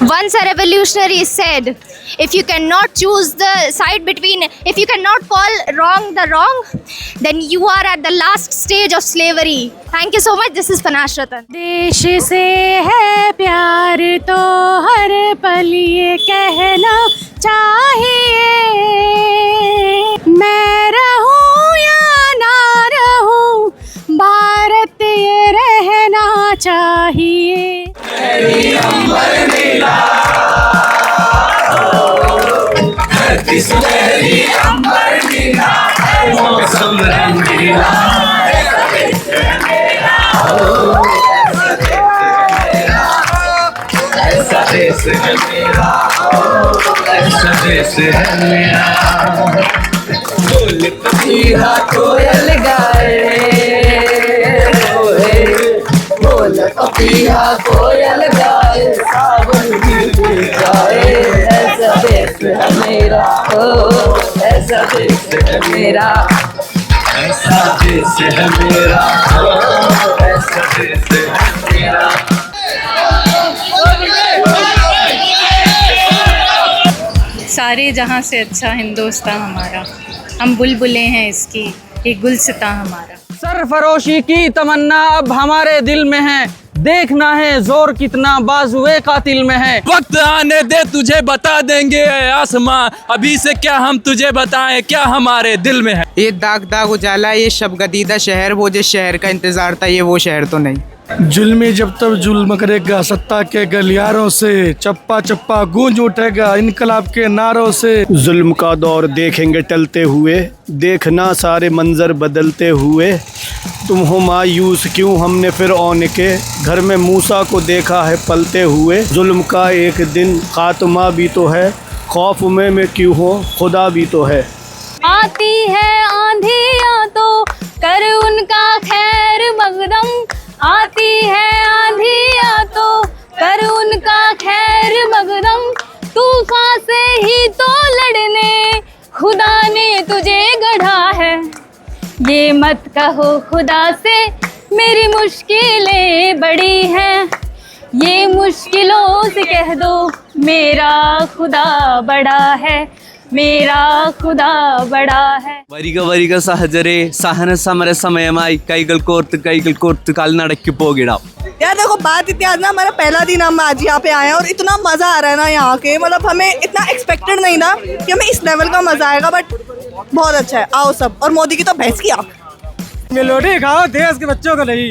Once a revolutionary said, if you cannot choose the side between, if you cannot call wrong the wrong, then you are at the last stage of slavery. Thank you so much. This is Panash Ratan. देश से है प्यार तो हर पल ये कहना चाहिए, मैं रहूं या ना रहूं भारत ये रहना चाहिए। ऐसा देश है मेरा, ऐसा देश है मेरा। बोल पपीहा कोयल गाए, बोल पपीहा कोयल गाए, सावन भी गाए। ऐसा देश है मेरा, ऐसा देश है मेरा, ऐसा देश है मेरा, ऐसा देश है मेरा। सारे जहाँ से अच्छा हिंदुस्तान हमारा, हम बुलबुलें हैं इसकी, ये गुलसिता हमारा। सरफरोशी की तमन्ना अब हमारे दिल में है, देखना है जोर कितना बाजुए कातिल में है। वक्त आने दे तुझे बता देंगे आसमां, अभी से क्या हम तुझे बताएं क्या हमारे दिल में है। ये दाग दाग उजाला, ये शब गदीदा शहर, वो जिस शहर का इंतजार था ये वो शहर तो नहीं। जुल्मी जब तक जुल्म करेगा सत्ता के गलियारों से, चप्पा चप्पा गूंज उठेगा इनकलाब के नारों से। जुल्म का दौर देखेंगे टलते हुए, देखना सारे मंजर बदलते हुए। तुम हो मायूस क्यों, हमने फिर औन के घर में मूसा को देखा है पलते हुए। जुल्म का एक दिन खात्मा भी तो है, खौफ में क्यों हो खुदा भी तो है। आती है आंधियाँ तो कर उनका खैर मकदम, आती है आंधियाँ तो कर उनका खैर मकदम। तूफान से ही तो लड़ने खुदा ने तुझे गढ़ा है, ये मत कहो खुदा से मेरी मुश्किलें बड़ी हैं, ये मुश्किलों से कह दो मेरा खुदा बड़ा है, मेरा खुदा बड़ा है। വരിക സഹചരേ സഹന സമര സമയമായി കൈകൾ കോർത്ത് കാൽനടയ്ക്ക് പോകിടാം। यार देखो बात इतनी, आज ना हमारा पहला दिन, हम आज यहाँ पे आए हैं और इतना मज़ा आ रहा है ना यहाँ के, मतलब हमें इतना एक्सपेक्टेड नहीं था कि हमें इस लेवल का मज़ा आएगा, बट बहुत अच्छा है। आओ सब, और मोदी की तो भैंस की आँख। मेलोडी खाओ देश के बच्चों को नहीं।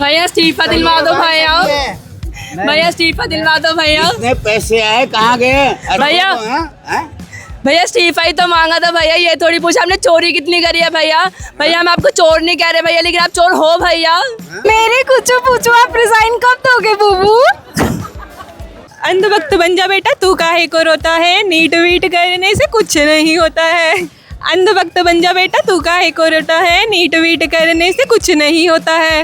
भैया इस्तीफा दिलवा दो भैया, भैया इस्तीफा दिलवा दो भैया। कितने पैसे आए, कहाँ गए भैया? भैया इस्तीफा ही तो मांगा था भैया, ये थोड़ी पूछा हमने चोरी कितनी करी है भैया। भैया हम आपको चोर नहीं कह रहे भैया, लेकिन आप चोर हो भैया। मेरे कुछ पूछो, आप रिजाइन कब दोगे बूबू? अंधभक्त बन जा बेटा, तू काहे को रोता है, नीट वीट करने से कुछ नहीं होता है। अंधभक्त बन जा बेटा, तू काहे को रोता है, नीट वीट करने से कुछ नहीं होता है।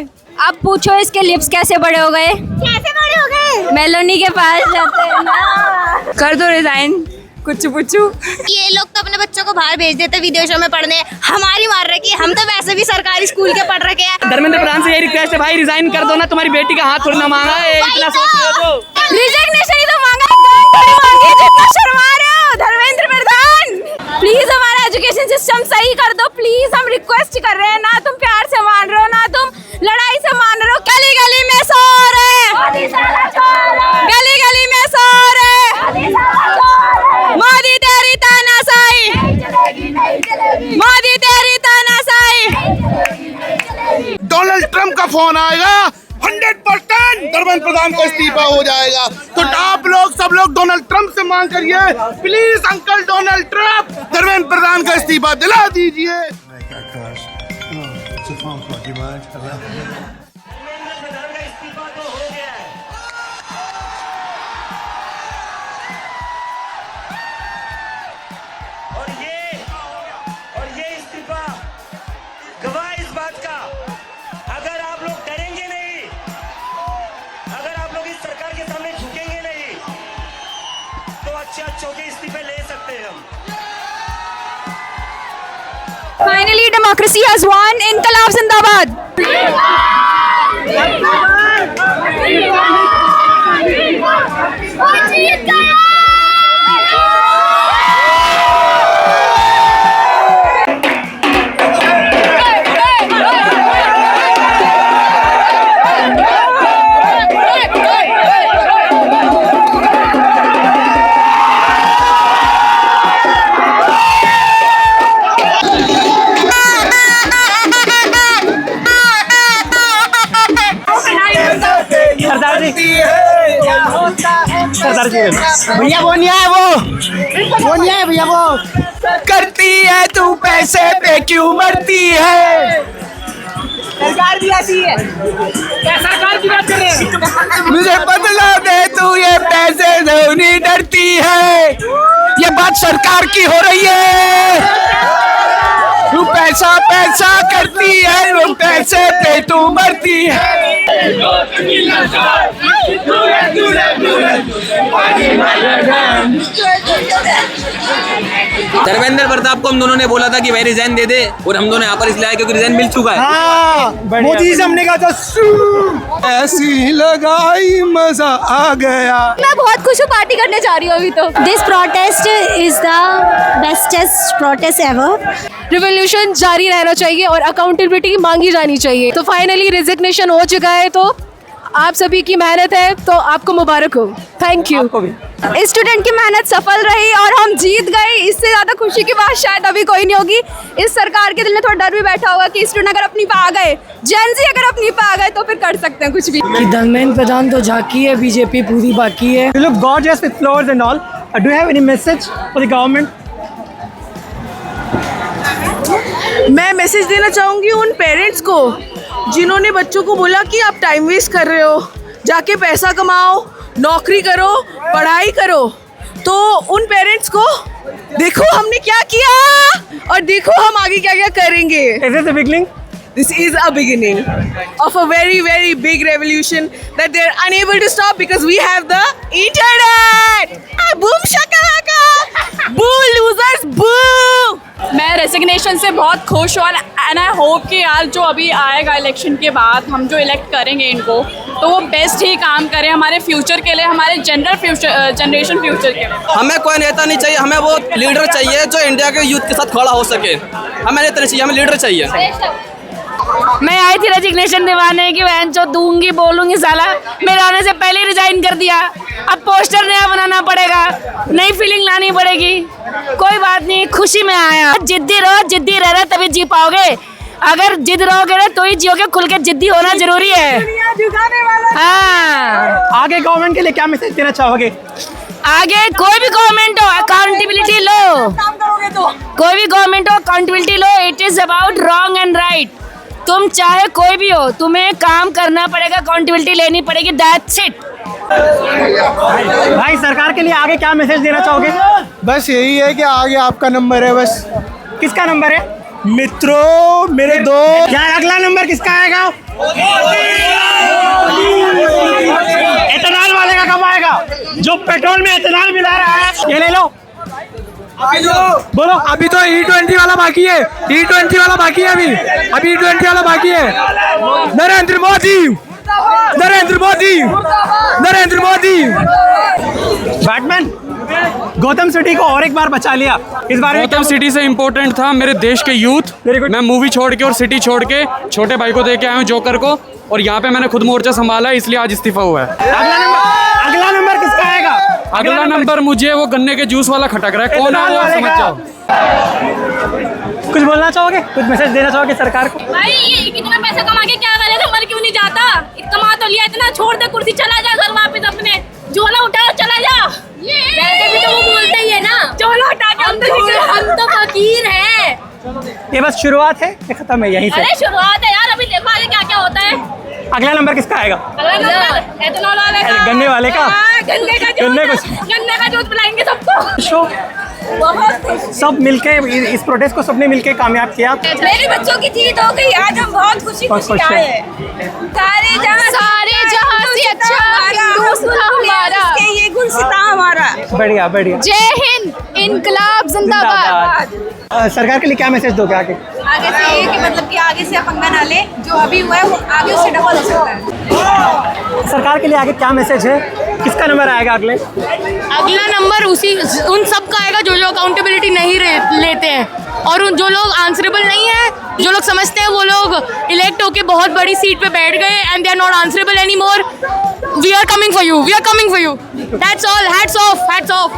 अब पूछो इसके लिप्स कैसे बड़े हो गए? कैसे बड़े हो गए? मेलोनी के पास जाते हैं ना। कर दो रिजाइन, कुछ पूछू। ये लोग तो अपने बच्चों को बाहर भेज देते विदेशों में पढ़ने, हमारी मार रखी है। हम तो वैसे भी सरकारी स्कूल के पढ़ रखे हैं। धर्मेंद्र प्रधान से यही रिक्वेस्ट है भाई, रिजाइन कर दो ना, तुम्हारी बेटी का हाथ थोड़ी ना मांगा है, इतना सोच रहे हो तो। रिजिग्नेशन ही तो मांगा है, थोड़ी मांगी, जितना शर्मा रहे हो धर्मेंद्र प्रधान। प्लीज हमारा एजुकेशन सिस्टम सही कर दो, प्लीज हम रिक्वेस्ट कर रहे हैं। ना तुम प्यार से मान रहे हो, ना तुम लड़ाई से मान रहे हो। गली गली में सो रहे, गली गली में सो रहे, मोदी तेरी तानाशाही, मोदी तेरी तानाशाही। डोनाल्ड ट्रम्प का फोन आएगा, 100% धर्मेंद्र प्रधान को इस्तीफा हो जाएगा। तो आप लोग सब लोग डोनाल्ड ट्रम्प से मांग करिए, please uncle Donald Trump Dharmendra Pradhan का इस्तीफा दिला दीजिए। और ये इस्तीफा गवाह इस बात का, अगर आप लोग डरेंगे नहीं, अगर आप लोग इस सरकार के सामने झुकेंगे नहीं, तो अच्छे के इस्तीफे ले सकते हैं हम। Finally, democracy has won. Inqilab Zindabad. सरदार जी भैया वो नहीं आया, वो नहीं आया भैया। वो करती है तू पैसे पे क्यों मरती है, सरकार भी आती है। क्या सरकार की बात कर रहे हैं? मुझे बदला दे तू ये पैसे से नहीं डरती है, ये बात सरकार की हो रही है। तू पैसा पैसा करती है, वो पैसे पे तू मरती है। धर्मेंद्र प्रताप को हम दोनों ने बोला था कि भाई रिजाइन दे दे, और हम दोनों यहाँ पर इसलिए आए क्योंकि रिजाइन मिल चुका है। मोदी से हमने कहा था ऐसी लगाई मजा आ गया। मैं बहुत खुश हूँ, पार्टी करने जा रही हूँ अभी तो। This protest is the bestest protest ever. Revolution जारी रहना चाहिए और अकाउंटेबिलिटी मांगी जानी चाहिए। तो फाइनली रेजिग्नेशन हो चुका है, तो आप सभी की मेहनत है, तो आपको मुबारक हो। Thank you. स्टूडेंट की मेहनत सफल रही और हम जीत गए। इससे ज्यादा खुशी की बात शायद अभी कोई नहीं होगी। इस सरकार के दिल में थोड़ा डर भी बैठा होगा कि स्टूडेंट अगर अपनी पे आ गए, जेन ज़ी अगर अपनी पे आ गए तो फिर कर सकते हैं कुछ भी। धर्मेंद्र प्रधान तो झांकी है, बीजेपी पूरी बाकी है। You look gorgeous with flowers and all. Do you have any message for the government? मैं मैसेज देना चाहूँगी उन पेरेंट्स को जिन्होंने बच्चों को बोला कि आप टाइम वेस्ट कर रहे हो, जाके पैसा कमाओ, नौकरी करो, पढ़ाई करो। तो उन पेरेंट्स को देखो हमने क्या किया और देखो हम आगे क्या क्या करेंगे। Is this the beginning? This is a beginning of a very, very big revolution that they're unable to stop because we have the internet. Boom shakalaka! Boo losers, boo! मैं रेजिग्नेशन से बहुत खुश हूँ एंड आई होप कि यार जो अभी आएगा इलेक्शन के बाद हम जो इलेक्ट करेंगे इनको, तो वो बेस्ट ही काम करें हमारे फ्यूचर के लिए, हमारे जनरेशन फ्यूचर के लिए। हमें कोई नेता नहीं चाहिए, हमें वो लीडर चाहिए जो इंडिया के यूथ के साथ खड़ा हो सके। हमें नेता नहीं चाहिए, हमें लीडर चाहिए। मैं आई थी रेजिग्नेशन दिवाने की, बहन जो दूंगी बोलूंगी साला, मेरे आने से पहले ही रिजाइन कर दिया। अब पोस्टर नया बनाना पड़ेगा, नई फीलिंग लानी पड़ेगी। कोई बात नहीं, खुशी में आया। जिद्दी रहो तभी जी पाओगे। अगर जिद रहोगे ना तो ही जियोगे, खुल के जिद्दी होना जरूरी है। हाँ, आगे गवर्नमेंट के लिए क्या मैसेज देना चाहोगे? आगे कोई भी गवर्नमेंट हो, अकाउंटेबिलिटी लो। कोई भी गवर्नमेंट हो, accountability low. It is about wrong and right. तुम चाहे कोई भी हो, तुम्हें काम करना पड़ेगा, अकाउंटेबिलिटी लेनी पड़ेगी। That's it. भाई सरकार के लिए आगे क्या मैसेज देना चाहोगे? बस यही है कि आगे आपका नंबर है। बस किसका नंबर है? मित्रों, मेरे दोस्त, यार अगला नंबर किसका आएगा? एथेनॉल वाले का कब आएगा? जो पेट्रोल में एथेनॉल मिला रहा है, ये ले लो। बोलो। अभी तो E20 वाला बाकी है। E20 वाला बाकी है। अभी E20 वाला बाकी है। नरेंद्र मोदी, नरेंद्र मोदी, नरेंद्र मोदी। बैटमैन, गौतम सिटी को और एक बार बचा लिया। इस बारे में गौतम सिटी से इम्पोर्टेंट था मेरे देश के यूथ। मैं मूवी छोड़ के और सिटी छोड़ के छोटे भाई को दे के आया हूँ, जोकर को, और यहाँ पे मैंने खुद मोर्चा संभाला है, इसलिए आज इस्तीफा हुआ है। अगला नंबर किसका आएगा? अगला नंबर मुझे वो गन्ने के जूस वाला खटक रहा है। कौन है वो, समझ जाओ। कुछ बोलना चाहोगे? कुछ मैसेज देना चाहोगे सरकार को? भाई ये कितना पैसा कमा के क्या करेगा, मर क्यों नहीं जाता? कमा तो लिया इतना, छोड़ दे कुर्सी, चला जा घर वापस अपने, झोला उठा चला जा। वैसे भी तो वो बोलते ही है ना, झोला उठा के हम तो फकीर हैं। ये बस शुरुआत है, ये खत्म है यहीं से। अरे शुरुआत है यार, अभी देखो आगे क्या क्या होता है। अगला नंबर किसका आएगा? अगला नंबर एथेनॉल वाले का, गन्ने वाले का। गन्ने का जूस पिलाएंगे सबको। सब मिलके इस प्रोटेस्ट को सबने मिलके कामयाब किया। मेरे बच्चों की जीत हो गई आज, हम बहुत खुशी आए हैं। सारे जहां से अच्छा हिंदुस्तान हमारा, ये गुलसिता हमारा। बढ़िया बढ़िया। जय हिंद, इनकलाब जिंदाबाद। सरकार के लिए क्या मैसेज दोगे आगे? आगे से ये कि मतलब कि आगे से आप पंगा ना ले, जो अभी हुआ है वो आगे उससे डबल हो सकता है। सरकार के लिए आगे क्या मैसेज है? किसका नंबर आएगा अगले? अगला नंबर उन सब का आएगा जो अकाउंटेबिलिटी नहीं लेते हैं, और जो लोग आंसरेबल नहीं है, जो लोग समझते हैं वो लोग इलेक्ट होके बहुत बड़ी सीट पे बैठ गए and they are not answerable any more. We are coming for you, we are coming for you. That's all. Hats off, hats off.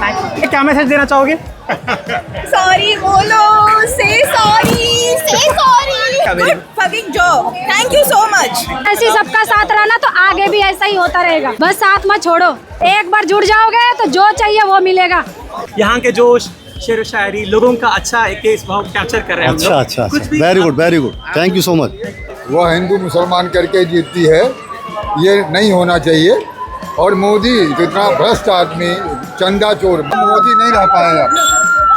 क्या मैसेज देना चाहोगे? सॉरी बोलो, say sorry, say sorry. Good fucking job, thank you so much. ऐसे सबका साथ रहना तो आगे भी ऐसा ही होता रहेगा, बस साथ मत छोड़ो, एक बार जुड़ जाओगे तो जो चाहिए वो मिलेगा। यहाँ के जोश, शेर व शायरी, लोगों का अच्छा एक केस भाव कैप्चर कर रहे हैं। अच्छा very good thank you so much. वो हिंदू मुसलमान करके जीतती है, ये नहीं होना चाहिए। और मोदी जितना भ्रष्ट आदमी, चंदा चोर, मोदी नहीं रह पाएगा।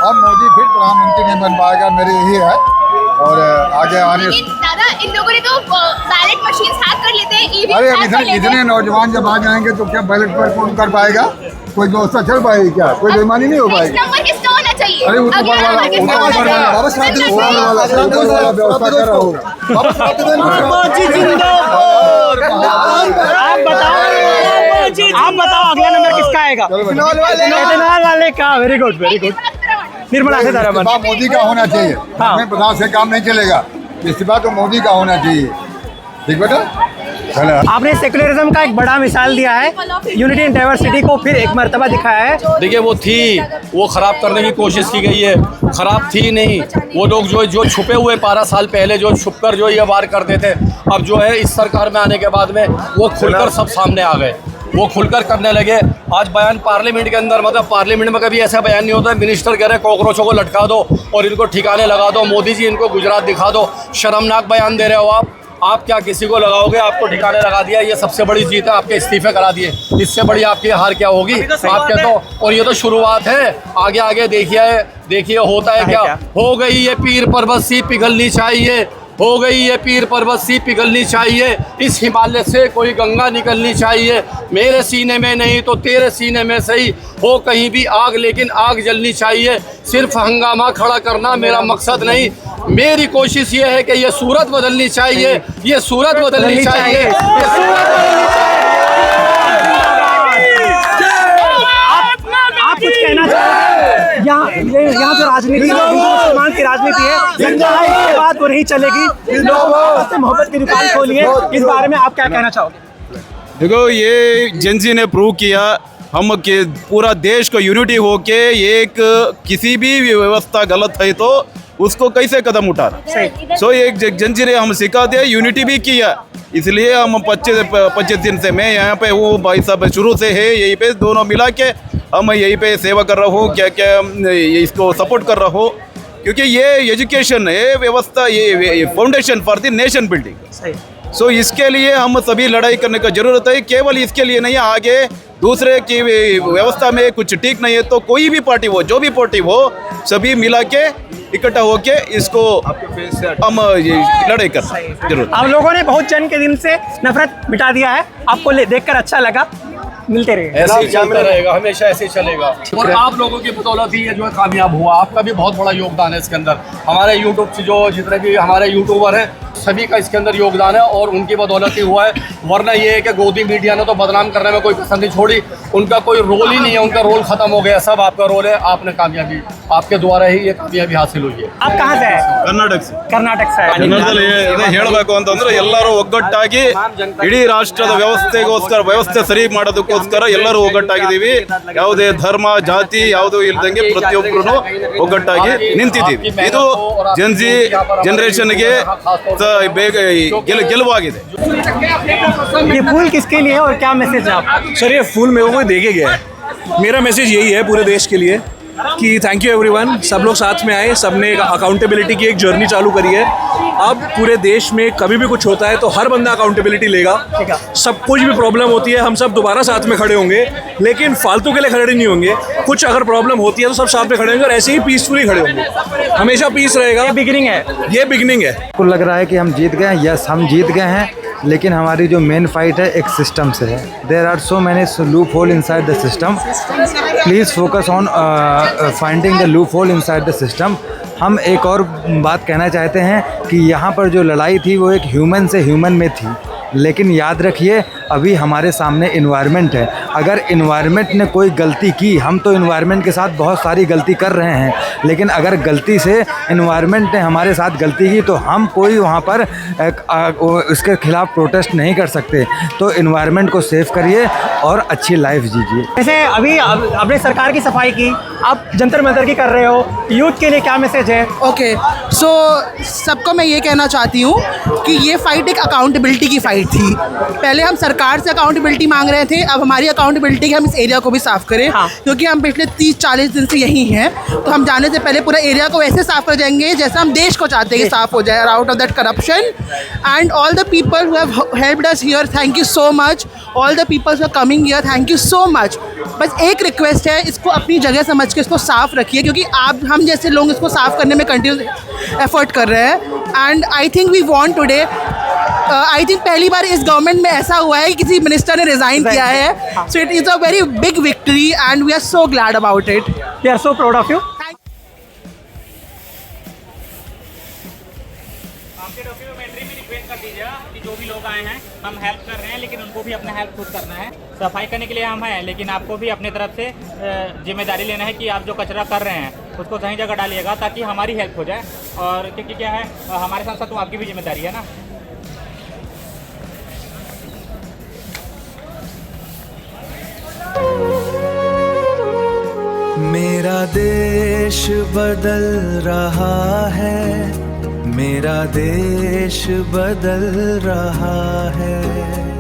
अब मोदी फिर प्रधानमंत्री नहीं बन पाएगा, मेरी यही है। और आगे आने दादा इन लोगों ने तो बैलेट मशीन हैक कर लेते हैं। अरे इतने नौजवान जब आ जाएंगे तो क्या बैलेट पर कौन कर पाएगा? कोई व्यवस्था चल पाएगी क्या? कोई बेईमानी नहीं हो पाएगी। नंबर किसका होना चाहिए? अरे ऊपर वाला व्यवस्था कर रहा होगा। आप बताओ अगला नंबर किसका आएगा? इथेनॉल वाले का। Very good Nirmala Sitharaman. मोदी का होना चाहिए। हमें प्रधान से काम नहीं चलेगा, इस्तीफा तो मोदी का होना चाहिए। ठीक बेटा, आपने सेकुलरिज्म का एक बड़ा मिसाल दिया है, यूनिटी एंड डाइवर्सिटी को फिर एक मर्तबा दिखाया है। देखिए वो खराब करने की कोशिश की गई है, खराब थी नहीं। वो लोग जो छुपे हुए 12 साल पहले जो छुपकर जो ये वार करते थे, अब जो है इस सरकार में आने के बाद में वो खुलकर सब सामने आ गए, वो खुलकर करने लगे। आज बयान पार्लियामेंट के अंदर, मतलब पार्लियामेंट में कभी ऐसा बयान नहीं होता। मिनिस्टर कह रहे कॉकरोचों को लटका दो और इनको ठिकाने लगा दो। मोदी जी इनको गुजरात दिखा दो। शर्मनाक बयान दे रहे हो आप क्या किसी को लगाओगे? आपको ठिकाने लगा दिया, ये सबसे बड़ी जीत है। आपके इस्तीफे करा दिए, इससे बड़ी आपकी हार क्या होगी? आपके तो, और ये तो शुरुआत है, आगे देखिए होता है क्या। हो गई ये पीर पर्वत सी पिघलनी चाहिए, हो गई ये पीर पर्वत सी पिघलनी चाहिए, इस हिमालय से कोई गंगा निकलनी चाहिए। मेरे सीने में नहीं तो तेरे सीने में सही, हो कहीं भी आग लेकिन आग जलनी चाहिए। सिर्फ हंगामा खड़ा करना मेरा मकसद नहीं, मेरी कोशिश ये है कि ये सूरत बदलनी चाहिए, ये सूरत बदलनी चाहिए। आप कुछ कहना चाहेंगे? यहाँ जो राजनीति है, मुसलमान की राजनीति है, इसके बाद वो नहीं चलेगी। इससे मोहब्बत की दुकान खोली है, इस बारे में आप क्या कहना चाहोगे? देखो, ये जेंजी ने प्रूव किया हम के पूरा देश को यूनिटी होके एक किसी भी व्यवस्था गलत है तो उसको कैसे कदम उठाना। सो एक जेंजी ने हम सिखा दिया, यूनिटी भी किया। इसलिए हम 25 दिन से मैं यहाँ पे हूँ, भाई साहब शुरू से है यहीं पे, दोनों मिला के हम यहीं पे सेवा कर रहा हूँ, क्या इसको सपोर्ट कर रहा हूँ। क्योंकि ये एजुकेशन है, व्यवस्था, ये foundation for the nation building. So इसके लिए हम सभी लड़ाई करने का जरूरत है। केवल इसके लिए नहीं, आगे दूसरे की व्यवस्था में कुछ ठीक नहीं है तो कोई भी पार्टी हो, जो भी पार्टी हो, सभी मिला के इकट्ठा होके इसको हम लड़ाई कर जरूर। आप लोगों ने बहुत जन के दिन से नफरत मिटा दिया है, आपको देखकर अच्छा लगा। मिलते रहे, ऐसे ही चलता रहेगा, हमेशा ऐसे ही चलेगा। और आप लोगों की बदौलत ही ये जो है कामयाब हुआ। आपका भी बहुत बड़ा योगदान है इसके अंदर। हमारे यूट्यूब से जो जितने भी हमारे यूट्यूबर हैं, सभी का इसके अंदर योगदान है और उनकी बदौलत ही हुआ है। वरना ये है कि गोदी मीडिया ने तो बदनाम करने में कोई पसंद नहीं छोड़ी, उनका कोई रोल ही नहीं है, उनका रोल खत्म हो गया। सब आपका रोल है, आपने कामयाबी, आपके द्वारा ही ये कामयाबी हासिल हुई है। आप कहाँ से हैं? कर्नाटक से ಕನ್ನಡದಲ್ಲಿ ಹೇಳಬೇಕು ಅಂತಂದ್ರೆ ಎಲ್ಲರೂ ಒಗ್ಗಟ್ಟಾಗಿ ಇಡೀ ರಾಷ್ಟ್ರದ ವ್ಯವಸ್ಥೆ ಸರಿ ಮಾಡೋದಕ್ಕೋಸ್ಕರ ಎಲ್ಲರೂ ಒಗ್ಗಟ್ಟಾಗಿದ್ದೀವಿ। ಯಾವುದೇ ಧರ್ಮ ಜಾತಿ ಯಾವುದೂ ಇಲ್ದಂಗೆ ಪ್ರತಿಯೊಬ್ಬರು ಒಗ್ಗಟ್ಟಾಗಿ ನಿಂತಿದ್ದೀವಿ। ಇದು ಜೆನ್ಜಿ ಜನರೇಷನ್ಗೆ ಬೇಗ ಗೆಲುವಾಗಿದೆ। ये फूल किसके लिए और क्या मैसेज है आप? सर, ये फूल मेरे को देके गया है। मेरा मैसेज यही है पूरे देश के लिए कि थैंक यू एवरीवन। सब लोग साथ में आए, सबने एक अकाउंटेबिलिटी की एक जर्नी चालू करी है। अब पूरे देश में कभी भी कुछ होता है तो हर बंदा अकाउंटेबिलिटी लेगा। सब कुछ भी प्रॉब्लम होती है हम सब दोबारा साथ में खड़े होंगे, लेकिन फालतू के लिए खड़े नहीं होंगे। कुछ अगर प्रॉब्लम होती है तो सब साथ में खड़े होंगे और ऐसे ही पीसफुली खड़े होंगे। हमेशा पीस रहेगा। ये बिगिनिंग है, ये बिगिनिंग है। आपको लग रहा है कि हम जीत गए? यस, हम जीत गए हैं, लेकिन हमारी जो मेन फाइट है एक सिस्टम से है। There are so many loop hole inside the system. Please focus on finding the loop hole inside the system. हम एक और बात कहना चाहते हैं कि यहाँ पर जो लड़ाई थी वो एक ह्यूमन से ह्यूमन में थी, लेकिन याद रखिए अभी हमारे सामने इन्वायरमेंट है। अगर इन्वायरमेंट ने कोई गलती की, हम तो इन्वायरमेंट के साथ बहुत सारी गलती कर रहे हैं, लेकिन अगर गलती से इन्वायरमेंट ने हमारे साथ गलती की तो हम कोई वहाँ पर इसके खिलाफ प्रोटेस्ट नहीं कर सकते। तो इन्वायरमेंट को सेव करिए और अच्छी लाइफ जीजिए। जैसे अभी आपने सरकार की सफाई की, आप जंतर मंतर की कर रहे हो, यूथ के लिए क्या मैसेज है? ओके, सो सबको मैं ये कहना चाहती हूँ कि ये फाइट एक अकाउंटेबिलिटी की फ़ाइट थी। पहले हम सरकार से अकाउंटेबिलिटी मांग रहे थे, अब हमारी अकाउंटेबिलिटी कि हम इस एरिया को भी साफ़ करें। क्योंकि हम पिछले 30-40 दिन से यहीं हैं, तो हम जाने से पहले पूरा एरिया को ऐसे साफ़ कर जाएंगे जैसे हम देश को चाहते हैं कि साफ़ हो जाए, out of that corruption. And all the people who have helped us here, thank you so much. All the peoples who are coming here, thank you so much. बस एक रिक्वेस्ट है, इसको अपनी जगह समझ के इसको साफ़ रखिए, क्योंकि हम जैसे लोग इसको साफ़ करने में कंटिन्यू एफर्ट कर रहे हैं। And I think we want today, I think पहली बार इस गवर्नमेंट में ऐसा हुआ है कि किसी मिनिस्टर ने रिज़ाइन किया है। So it is a very big victory and we are so glad about it. We are so proud of you. आपके डॉक्यूमेंट्री में रिक्वेस्ट कर दीजिएगा कि जो भी लोग आए हैं, हम हेल्प कर रहे हैं, लेकिन उनको भी अपना हेल्प खुद करना है। सफाई करने के लिए हम हैं, लेकिन आपको भी अपनी तरफ से जिम्मेदारी लेना है कि आप जो कचरा कर रहे हैं उसको सही जगह डालिएगा, ताकि हमारी हेल्प हो जाए। और क्योंकि क्या है, हमारे साथ साथ तो आपकी भी जिम्मेदारी है ना। मेरा देश बदल रहा है, मेरा देश बदल रहा है।